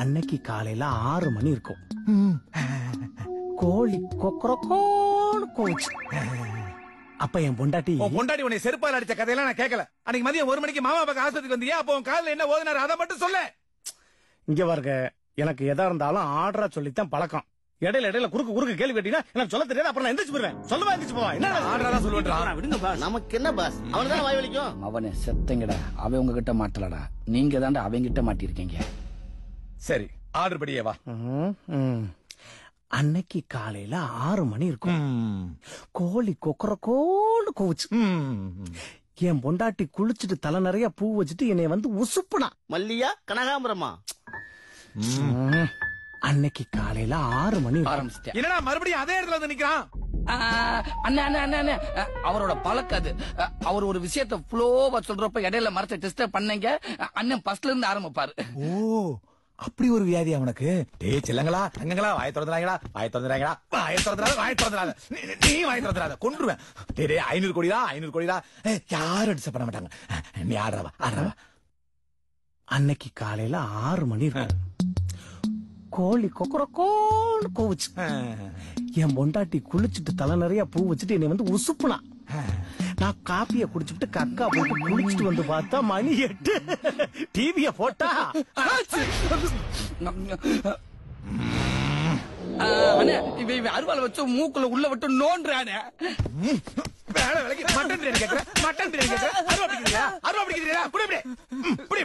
அன்னைக்கு காலையில 6 மணி இருக்கும். கோழி கொக்கரக்கோன்னு கூவுச்சு. அப்ப என் பொண்டாட்டி உன்னை செருப்பால் அடிச்ச கதையெல்லாம் நான் கேட்கல. அன்னைக்கு மதியம் 1 மணிக்கு மாமா பக்கம் ஆஸ்பத்திரிக்கு வந்தியா? அப்போ உன் காலில் என்ன ஓதுனாரு அதை மட்டும் சொல்ல. இங்க பாருங்க, எனக்கு எதா இருந்தாலும் ஆர்டரா சொல்லித்தான் பழக்கம். இடையில குறுக்கு கேள்வி கேட்டீங்கன்னா எனக்கு சொல்ல தெரியாது. அப்புறம் நான் எந்திரிச்சு போடுவேன். சொல்லவா எந்திரிச்சு போவா? என்ன ஆர்டரா சொல்லுவேன். விடுங்க பாஸ். நமக்கு என்ன பாஸ், அவனுதான் வாய் வலிக்கும். அவனை செத்தங்கடா, அவன் உங்ககிட்ட மாட்டலடா, நீங்க தாண்டா அவங்கிட்ட மாட்டிருக்கீங்க. சரி, ஆர்டர் படியே வா. அன்னைக்கு காலையில 6 மணி இருக்கும். கோழி கொக்கரக்கோன்னு கூவுச்சு. என் பொண்டாட்டி குளிச்சுட்டு தலை நிறைய பூ வச்சுட்டு என்னை வந்து உசுப்புனா. மல்லியா கனகாம்பரமா? அன்னைக்கு காலையில 6 மணி ஆரம்பிச்சிட்டேன். என்னடா மறுபடியும் அதே இடத்துல வந்து நிக்கிறான்? அண்ணே அவரோட பழக்கம் அது. அவர் ஒரு விஷயத்த ஃப்ளோவா சொல்றப்ப இடையில மரத்தை டிஸ்டர்ப் பண்ணீங்க. அண்ணன் ஃபர்ஸ்ட்ல இருந்து ஆரம்பிப்பாரு. ஓ, அப்படி ஒரு வியாதி அவனுக்கு. டேய் செல்லங்களா, தங்கங்களா, வாயை திறந்துறாங்கடா, வாயை திறந்துறாங்கடா, வாயை திறந்துறாத, நீ வாயை திறந்துறாத, கொன்றுவேன். டேய் 500 கோடிடா. யாரும் டிஸ்டர்ப் பண்ண மாட்டாங்க. நீ ஆடுறவா. அன்னைக்கு காலையில 6 மணி இருக்கும். கோழி கொக்கரக்கோன்னு கூவுச்சு. என் பொண்டாட்டி குளிச்சுட்டு தலை நிறைய பூ வச்சுட்டு என்னை வந்து உசுப்புனா. நான் காப்பிய குடிச்சுட்டு கக்கா போட்டு குளிச்சுட்டு வந்து பார்த்தா மணி 8. டிவிய போட்டா அருவாளை வச்சு மூக்குல உள்ள விட்டு நோன்றானே. வேலை விலைக்கு மட்டன் பிரியாணி கேட்கிறேன். அருவா பிடிக்கிறீங்களா? குடி.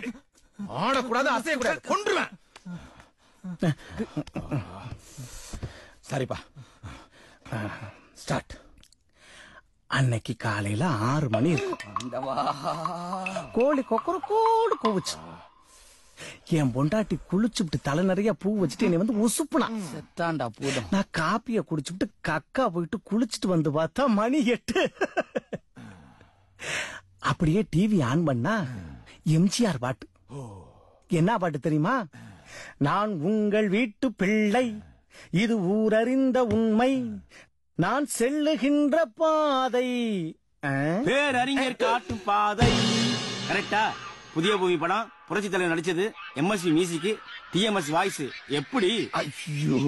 ஆடக்கூடாது, அசையக்கூடாது, கொன்றுவேன். சரிப்பா, ஸ்டார்ட். அன்னைக்கு காலையில 6 மணி இருக்கும். கோழி கொக்கரக்கோன்னு கூவுச்சு. என் பொண்டாட்டி குளிச்சுட்டு தலை நிறைய பூ வச்சுட்டு என்னை வந்து உசுப்புனா. செத்தாண்டா போதும். நான் காப்பிய குடிச்சுட்டு கக்கா போயிட்டு குளிச்சுட்டு வந்து பார்த்தா மணி 8. அப்படியே டிவி ஆன் பண்ணா எம்ஜிஆர் பாட்டு. என்ன பாட்டு தெரியுமா? நான் உங்கள் வீட்டு பிள்ளை, இது ஊரறிந்த உண்மை, நான் செல்லுகின்ற பாதை. பேரறிஞர் காட்டும் பாதை. கரெக்டா? புதிய பூமி படம், புரட்சி தலைவர் நடிச்சது, எம்எஸ்வி மியூசிக், டிஎம்எஸ் வாய்ஸ். எப்படி? ஐயோ,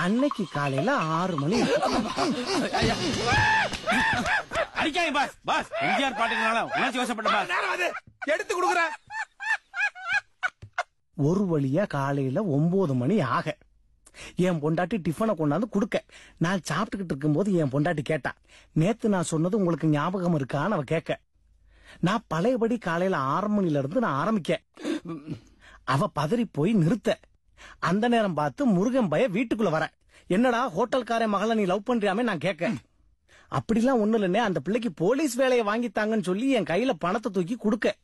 அன்னைக்கு காலையில 6 மணி. அடிக்காங்க பாஸ். எம்ஜிஆர் பாட்டுனால உணர்ச்சி வசப்பட்ட பாஸ். எடுத்து கொடுக்குற. ஒரு வழியா காலையில 9 மணி ஆக என் பொண்டாட்டி டிஃபனை கொண்டாந்து குடுக்க, நான் சாப்பிட்டுக்கிட்டு இருக்கும் போது என் பொண்டாட்டி கேட்டா, நேத்து நான் சொன்னது உங்களுக்கு ஞாபகம் இருக்கான்னு அவ கேட்க, நான் பழையபடி காலையில 6 மணில இருந்து நான் ஆரம்பிக்க. அவ பதறி போய் நிறுத்த. அந்த நேரம் பார்த்து முருகன் பய வீட்டுக்குள்ள வர, என்னடா ஹோட்டல்கார மகளை நீ லவ் பண்றியாமே நான் கேட்க. அப்படிலாம் ஒண்ணு இல்லைன்னே, அந்த பிள்ளைக்கு போலீஸ் வேலையை வாங்கித்தாங்கன்னு சொல்லி என் கையில பணத்தை தூக்கி கொடுக்க,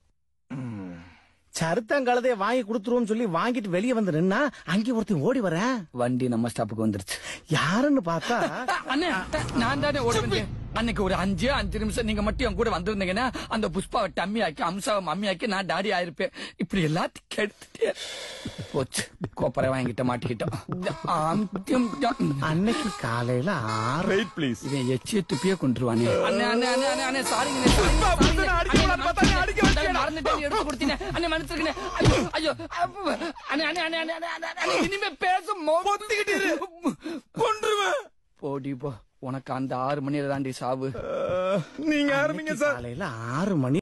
சருத்தங்கலதைய வாங்கி கொடுத்துருவோம் சொல்லி வாங்கிட்டு வெளியே வந்து நின்னா அங்கே ஒருத்தன் ஓடி வர. வண்டி நம்ம ஸ்டாப்புக்கு வந்துருச்சு. யாருன்னு பார்த்தா அண்ணே, நான் தானே ஓடி வந்தேன். அன்னைக்கு ஒரு 5 நிமிஷம் நீங்க மட்டும் என் கூட வந்திருந்தீங்கன்னா அந்த புஷ்பாவை டம்மி ஆக்கி அம்சாவை மம்மி ஆக்கி நான் டாடி ஆயிருப்பேன். இப்படி எல்லாத்தையும் கெடுத்துட்டே போச்சு. கோப்பரை வாங்கிட்ட மாட்டிக்கிட்டோம். அன்னைக்கு காலையில 6 ப்ளீஸ். இவன் எச்சிய துப்பியே கொண்டுருவானே. அண்ணே சாரிங்க, எடுத்து கொடுத்தீங்க அண்ணே, மன்னிச்சிருக்கேன். ஐயோ அண்ணே, இனிமே பேச கொன்றுவேன். போடி போ, உனக்கு அந்த 6 மணியில தாண்டி சாவு. நீங்க ஆரம்பிங்க சார். காலையில 6 மணி